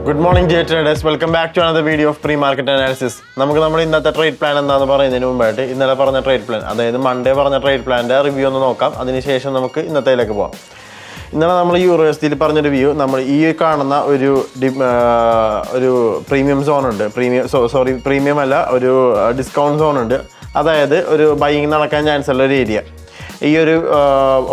Good morning day traders, welcome back to another video of pre market analysis. നമ്മുടെ ഇന്നത്തെ trade plan എന്താണെന്ന് പറയുന്നതിന് മുമ്പായിട്ട് ഇന്നലെ പറഞ്ഞ ട്രേഡ് പ്ലാൻ, അതായത് മൺഡേ പറഞ്ഞ ട്രേഡ് പ്ലാൻ്റെ റിവ്യൂ ഒന്ന് നോക്കാം. അതിനുശേഷം നമുക്ക് ഇന്നത്തേലേക്ക് പോകാം. ഇന്നലെ നമ്മൾ യൂറോസിറ്റിയിൽ പറഞ്ഞ റിവ്യൂ, നമ്മൾ ഈ കാണുന്ന ഒരു പ്രീമിയം സോൺ ഉണ്ട്, പ്രീമിയം അല്ല, ഒരു ഡിസ്കൗണ്ട് സോൺ ഉണ്ട്. അതായത് ഒരു ബൈയിങ് നടക്കാൻ ചാൻസ് ഉള്ള ഒരു ഏരിയ. ഈ ഒരു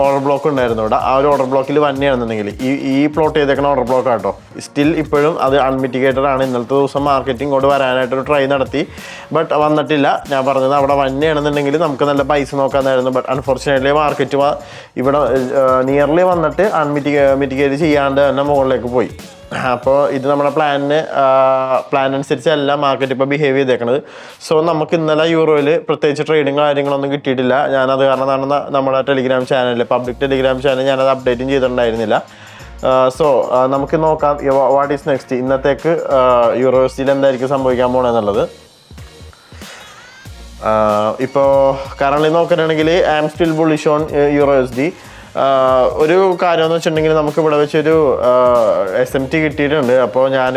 ഓർഡർ ബ്ലോക്ക് ഉണ്ടായിരുന്നു ഇവിടെ. ആ ഒരു ഓർഡർ ബ്ലോക്കിൽ വന്നെയാണെന്നുണ്ടെങ്കിൽ ഈ പ്ലോട്ട് ചെയ്തേക്കുന്ന ഓർഡർ ബ്ലോക്ക് ആട്ടോ. സ്റ്റിൽ ഇപ്പോഴും അത് അൺമിറ്റിഗേറ്റഡ് ആണ്. ഇന്നലത്തെ ദിവസം മാർക്കറ്റ് ഇങ്ങോട്ട് വരാനായിട്ടൊരു ട്രൈ നടത്തി, ബട്ട് വന്നിട്ടില്ല. ഞാൻ പറഞ്ഞത് അവിടെ വന്നെയാണെന്നുണ്ടെങ്കിൽ നമുക്ക് നല്ല പൈസ നോക്കാമെന്നായിരുന്നു. ബട്ട് അൺഫോർച്ചുനേറ്റ്ലി മാർക്കറ്റ് ഇവിടെ നിയർലി വന്നിട്ട് മിറ്റിഗേറ്റ് ചെയ്യാണ്ട് തന്നെ മുകളിലേക്ക് പോയി. അപ്പോൾ ഇത് നമ്മുടെ പ്ലാൻ അനുസരിച്ചല്ല മാർക്കറ്റ് ഇപ്പോൾ ബിഹേവ് ചെയ്തേക്കണത്. സോ നമുക്ക് ഇന്നലെ യൂറോയിൽ പ്രത്യേകിച്ച് ട്രേഡിങ് കാര്യങ്ങളൊന്നും കിട്ടിയിട്ടില്ല. ഞാനത് കാരണം നമ്മുടെ ടെലിഗ്രാം ചാനലിൽ, പബ്ലിക് ടെലിഗ്രാം ചാനൽ, ഞാനത് അപ്ഡേറ്റും ചെയ്തിട്ടുണ്ടായിരുന്നില്ല. സോ നമുക്ക് നോക്കാം വാട്ട് ഈസ് നെക്സ്റ്റ്. ഇന്നത്തേക്ക് യൂറോസിറ്റിയിൽ എന്തായിരിക്കും സംഭവിക്കാൻ പോകണമെന്നുള്ളത്. ഇപ്പോൾ കറണ്ട്ലി നോക്കുകയാണെങ്കിൽ I am still bullish on eurocity. ഒരു കാര്യം എന്ന് വെച്ചിട്ടുണ്ടെങ്കിൽ നമുക്ക് ഇവിടെ വെച്ചൊരു SMT കിട്ടിയിട്ടുണ്ട്. അപ്പോൾ ഞാൻ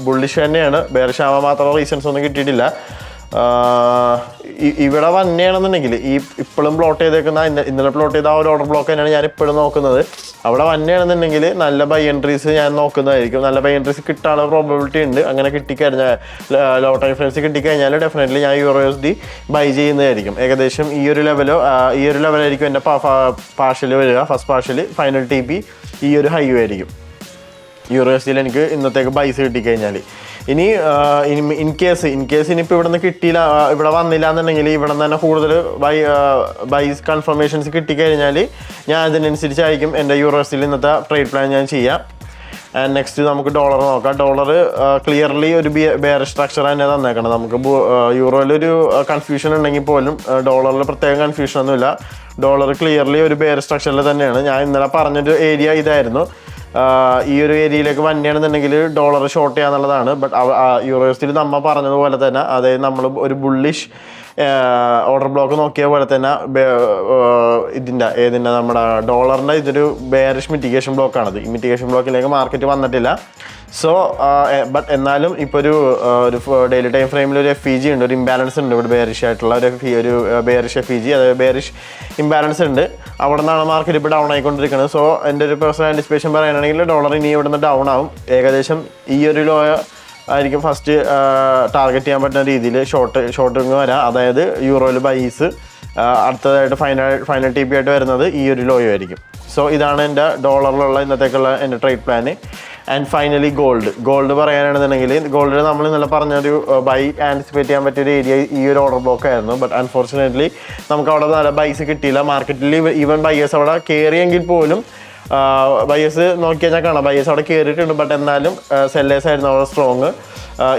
ബുള്ളിഷ് തന്നെയാണ്, ബേർഷാവാൻ മാത്രം റീസൺസ് ഒന്നും കിട്ടിയിട്ടില്ല. ഇവിടെ വന്നെയാണെന്നുണ്ടെങ്കിൽ ഇപ്പോഴും പ്ലോട്ട് ചെയ്തേക്കുന്ന ഇന്നലെ പ്ലോട്ട് ചെയ്ത ആ ഒരു ഓർഡർ ബ്ലോക്ക് തന്നെയാണ് ഞാൻ ഇപ്പോഴും നോക്കുന്നത്. അവിടെ വന്നെയാണെന്നുണ്ടെങ്കിൽ നല്ല ബൈ എൻട്രീസ് ഞാൻ നോക്കുന്നതായിരിക്കും. നല്ല ബൈ എൻട്രീസ് കിട്ടാനുള്ള പ്രോബബിലിറ്റി ഉണ്ട്. അങ്ങനെ കിട്ടിക്കഴിഞ്ഞാൽ, ലോ ടൈം ഫ്രെയിംസ് കിട്ടിക്കഴിഞ്ഞാൽ ഡെഫിനറ്റ്ലി ഞാൻ യൂറോസിറ്റി ബൈ ചെയ്യുന്നതായിരിക്കും. ഏകദേശം ഈ ഒരു ലെവലായിരിക്കും എൻ്റെ പാർഷ്യൽ വരിക. ഫസ്റ്റ് പാർഷ്യൽ, ഫൈനൽ TP ഈ ഒരു ഹൈ ആയിരിക്കും യൂറോസിറ്റിയിൽ എനിക്ക് ഇന്നത്തേക്ക് ബൈസ് കിട്ടിക്കഴിഞ്ഞാൽ. ഇനി ഇൻ കേസ് ഇനിയിപ്പോൾ ഇവിടെ നിന്ന് കിട്ടിയില്ല, ഇവിടെ വന്നില്ല എന്നുണ്ടെങ്കിൽ ഇവിടെ നിന്ന് തന്നെ കൂടുതൽ ബൈസ് കൺഫർമേഷൻസ് കിട്ടിക്കഴിഞ്ഞാൽ ഞാൻ അതിനനുസരിച്ചായിരിക്കും എൻ്റെ യൂറോസിറ്റിയിൽ ഇന്നത്തെ ട്രേഡ് പ്ലാൻ ഞാൻ ചെയ്യാം. ആൻഡ് നെക്സ്റ്റ് നമുക്ക് ഡോളർ നോക്കാം. ഡോളർ ക്ലിയർലി ഒരു ബെയർ സ്ട്രക്ചർ തന്നെ തന്നേക്കണം. നമുക്ക് യൂറോയിലൊരു കൺഫ്യൂഷൻ ഉണ്ടെങ്കിൽ പോലും ഡോളറിൽ പ്രത്യേകം കൺഫ്യൂഷനൊന്നുമില്ല. ഡോളർ ക്ലിയർലി ഒരു ബെയർ സ്ട്രക്ചറിൽ തന്നെയാണ്. ഞാൻ ഇന്നലെ പറഞ്ഞൊരു ഏരിയ ഇതായിരുന്നു. ഈ ഒരു ഏരിയയിലേക്ക് വന്നെയാണെന്നുണ്ടെങ്കിൽ ഡോളർ ഷോർട്ട് ചെയ്യാന്നുള്ളതാണ്. ബട്ട് യൂറോസിറ്റിയിൽ നമ്മൾ പറഞ്ഞതുപോലെ തന്നെ, അതായത് നമ്മൾ ഒരു ബുള്ളിഷ് ഓർഡർ ബ്ലോക്ക് നോക്കിയ പോലെ തന്നെ നമ്മുടെ ഡോളറിൻ്റെ ഇതൊരു ബെയറിഷ് മിറ്റിഗേഷൻ ബ്ലോക്കാണത്. ഈ മിറ്റിഗേഷൻ ബ്ലോക്കിലേക്ക് മാർക്കറ്റ് വന്നിട്ടില്ല. സോ ബട്ട് എന്നാലും ഇപ്പോൾ ഒരു ഡെയിലി ടൈം ഫ്രെയിമിൽ ഒരു FEG ഉണ്ട്, ഒരു ഇംബാലൻസ് ഉണ്ട് ഇവിടെ. ബെയറിഷ് ആയിട്ടുള്ള ഒരു ബെയറിഷ് FEG, അതായത് ബെയറിഷ് ഇംബാലൻസ് ഉണ്ട്. അവിടെ നിന്നാണ് മാർക്കറ്റ് ഇപ്പോൾ ഡൗൺ ആയിക്കൊണ്ടിരിക്കുന്നത്. സോ എൻ്റെ ഒരു പേഴ്സണൽ ആൻറ്റിസിപ്പേഷൻ പറയുകയാണെങ്കിൽ ഡോളർ ഇനി ഇവിടെ നിന്ന് ഡൗൺ ആവും. ഏകദേശം ഈ ഒരു ലോ ആയിരിക്കും ഫസ്റ്റ് ടാർഗറ്റ് ചെയ്യാൻ പറ്റുന്ന രീതിയിൽ ഷോർട്ടിങ് വരാം. അതായത് യൂറോയിൽ ബൈസ് അടുത്തതായിട്ട് ഫൈനൽ TP ആയിട്ട് വരുന്നത് ഈ ഒരു ലോയോ ആയിരിക്കും. സോ ഇതാണ് എൻ്റെ ഡോളറിലുള്ള ഇന്നത്തേക്കുള്ള എൻ്റെ trade plan. And finally gold പറയാനാണെന്നുണ്ടെങ്കിൽ, ഗോൾഡിൽ നമ്മൾ ഇന്നലെ പറഞ്ഞൊരു ബൈ ആൻറ്റിസിപ്പേറ്റ് ചെയ്യാൻ പറ്റിയൊരു ഏരിയ ഈ ഒരു ഓർഡർ ബ്ലോക്ക് ആയിരുന്നു. ബട്ട് അൺഫോർച്ചുനേറ്റ്ലി നമുക്ക് അവിടെ നല്ല ബൈസ് കിട്ടിയില്ല. മാർക്കറ്റിൽ ഈവൻ ബൈയേഴ്സ് അവിടെ കയറിയെങ്കിൽ പോലും ബൈയേഴ്സ് നോക്കി കഴിഞ്ഞാൽ കാണാം ബൈയേഴ്സ് അവിടെ കയറിയിട്ടുണ്ട്. ബട്ട് എന്നാലും സെല്ലേഴ്സ് ആയിരുന്നു അവിടെ സ്ട്രോങ്.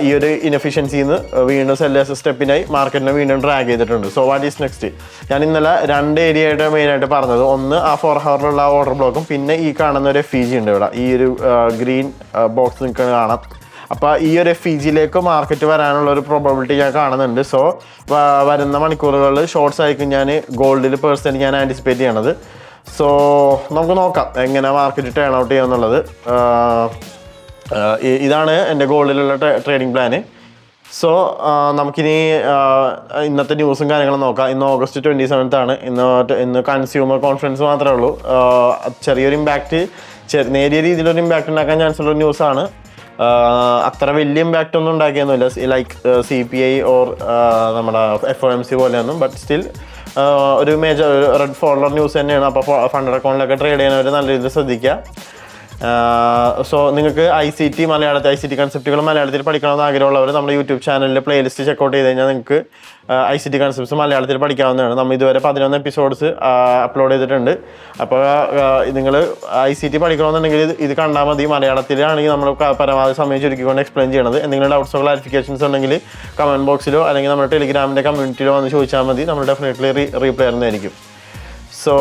ഈ ഒരു ഇനഫിഷ്യൻസിന്ന് വീണ്ടും സെല്ലേഴ്സ് സ്റ്റെപ്പിനായി മാർക്കറ്റിനെ വീണ്ടും ഡ്രാഗ് ചെയ്തിട്ടുണ്ട്. So what is next? ഞാൻ ഇന്നലെ 2 ഏരിയയായിട്ട് മെയിനായിട്ട് പറഞ്ഞത്, ഒന്ന് ആ 4 ഹവറിലുള്ള ആ ഓർഡർ ബ്ലോക്കും, പിന്നെ ഈ കാണുന്ന ഒരു FEG ഉണ്ട് ഇവിടെ, ഈ ഒരു ഗ്രീൻ ബോക്സ് നിങ്ങൾക്ക് കാണാം. അപ്പോൾ ഈ ഒരു FEGയിലേക്ക് മാർക്കറ്റ് വരാനുള്ള ഒരു പ്രോബബിലിറ്റി ഞാൻ കാണുന്നുണ്ട്. സോ വരുന്ന മണിക്കൂറുകളിൽ ഷോർട്ട്സ് ആയിരിക്കും ഞാൻ ഗോൾഡിൽ പേഴ്സണലി ഞാൻ ആൻറ്റിസിപ്പേറ്റ് ചെയ്യണത്. സോ നമുക്ക് നോക്കാം എങ്ങനെ മാർക്കറ്റ് ടേൺ ഔട്ട് ചെയ്യാന്നുള്ളത്. ഇതാണ് എൻ്റെ ഗോൾഡിലുള്ള ട്രേഡിംഗ് പ്ലാന്. സോ നമുക്കിനി ഇന്നത്തെ ന്യൂസും കാര്യങ്ങളും നോക്കാം. ഇന്ന് August 27th ആണ്. ഇന്ന് കൺസ്യൂമർ കോൺഫറൻസ് മാത്രമേ ഉള്ളൂ. ചെറിയൊരു ഇമ്പാക്റ്റ്, നേരിയ രീതിയിലൊരു ഇമ്പാക്റ്റ് ഉണ്ടാക്കാൻ ചാൻസ് ഉള്ള ന്യൂസാണ്. അത്ര വലിയ ഇമ്പാക്റ്റ് ഒന്നും ഉണ്ടാക്കിയൊന്നുമില്ല, ലൈക്ക് CPI ഓർ നമ്മുടെ FOMC പോലെയൊന്നും. ബട്ട് സ്റ്റിൽ ഒരു മേജർ റെഡ് ഫോളർ ന്യൂസ് തന്നെയാണ്. അപ്പോൾ ഫണ്ട് അക്കൗണ്ടിലൊക്കെ ട്രേഡ് ചെയ്യുന്നവർ നല്ല രീതിയിൽ ശ്രദ്ധിക്കുക. സോ നിങ്ങൾക്ക് ICT കൺസെപ്റ്റുകൾ മലയാളത്തിൽ പഠിക്കണമെന്ന് ആഗ്രഹമുള്ളവർ നമ്മുടെ യൂട്യൂബ് ചാനലിൽ പ്ലേലിസ്റ്റ് ചെക്കൗട്ട് ചെയ്ത് കഴിഞ്ഞാൽ നിങ്ങൾക്ക് ICT കൺസെപ്റ്റ്സ് മലയാളത്തിൽ പഠിക്കാവുന്നതാണ്. നമ്മൾ ഇതുവരെ 11 എപ്പിസോഡ്സ് അപ്ലോഡ് ചെയ്തിട്ടുണ്ട്. അപ്പോൾ നിങ്ങൾ ICT പഠിക്കണമെന്നുണ്ടെങ്കിൽ ഇത് കണ്ടാൽ മതി. മലയാളത്തിലാണെങ്കിൽ നമ്മൾ പരമാവധി സമയം ചുരുക്കിക്കൊണ്ട് എക്സ്പ്ലെയിൻ ചെയ്യണത്. എന്തെങ്കിലും ഡൗട്ട്സോ ക്ലാരിഫിക്കേഷൻസ് ഉണ്ടെങ്കിൽ കമൻറ്റ് ബോക്സിലോ അല്ലെങ്കിൽ നമ്മുടെ ടെലിഗ്രാമിൻ്റെ കമ്മ്യൂണിറ്റിയിലോ വന്ന് ചോദിച്ചാൽ മതി. നമ്മൾ ഡെഫിനറ്റ്ലി റീപ്ലൈ ചെയ്യുന്നതായിരിക്കും. സോ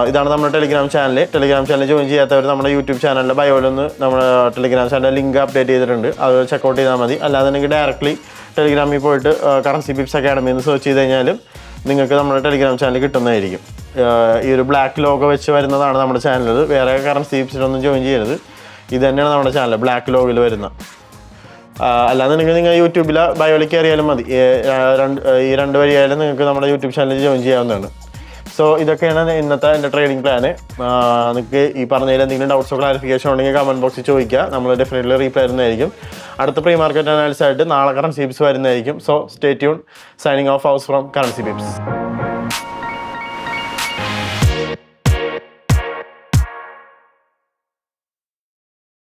ഇതാണ് നമ്മുടെ ടെലിഗ്രാം ചാനൽ ജോയിൻ ചെയ്യാത്തവർ നമ്മുടെ യൂട്യൂബ് ചാനലിൻ്റെ ബയോയിലൊന്ന് നമ്മുടെ ടെലിഗ്രാം ചാനലിൻ്റെ ലിങ്ക് അപ്ഡേറ്റ് ചെയ്തിട്ടുണ്ട്. അത് ചെക്കൗട്ട് ചെയ്താൽ മതി. അല്ലാതെങ്കിൽ ഡയറക്റ്റ്ലി ടെലിഗ്രാമിൽ പോയിട്ട് കറൻസി പിപ്സ് അക്കാഡമി എന്ന് സെർച്ച് ചെയ്ത് കഴിഞ്ഞാലും നിങ്ങൾക്ക് നമ്മുടെ ടെലിഗ്രാം ചാനൽ കിട്ടുന്നതായിരിക്കും. ഈ ഒരു ബ്ലാക്ക് ലോഗോ വെച്ച് വരുന്നതാണ് നമ്മുടെ ചാനൽ. വേറെ കറൻസി പിപ്സിലൊന്നും ജോയിൻ ചെയ്യരുത്. ഇത് തന്നെയാണ് നമ്മുടെ ചാനൽ, ബ്ലാക്ക് ലോഗിൽ വരുന്ന. അല്ലാതെ നിങ്ങൾ യൂട്യൂബിൽ ബയോയിലേക്ക് അറിയാലും മതി. ഈ 2 വഴിയായാലും നിങ്ങൾക്ക് നമ്മുടെ യൂട്യൂബ് ചാനലിൽ ജോയിൻ ചെയ്യാവുന്നതാണ്. സോ ഇതൊക്കെയാണ് ഇന്നത്തെ എൻ്റെ ട്രേഡിംഗ് പ്ലാന്. നിങ്ങൾക്ക് ഈ പറഞ്ഞതിൽ എന്തെങ്കിലും ഡൗട്ട്സോ ക്ലാരിഫിക്കേഷൻ ഉണ്ടെങ്കിൽ കമൻറ്റ് ബോക്സിൽ ചോദിക്കുക. നമ്മൾ ഡെഫിനറ്റ്ലി റീപ്ലൈ തരുന്നതായിരിക്കും. അടുത്ത പ്രീ മാർക്കറ്റ് അനാലിസിസ് ആയിട്ട് നാളെ കറൻസി ബിപ്സ് വരുന്നതായിരിക്കും. So stay tune. Signing off house from currency ബിപ്സ്.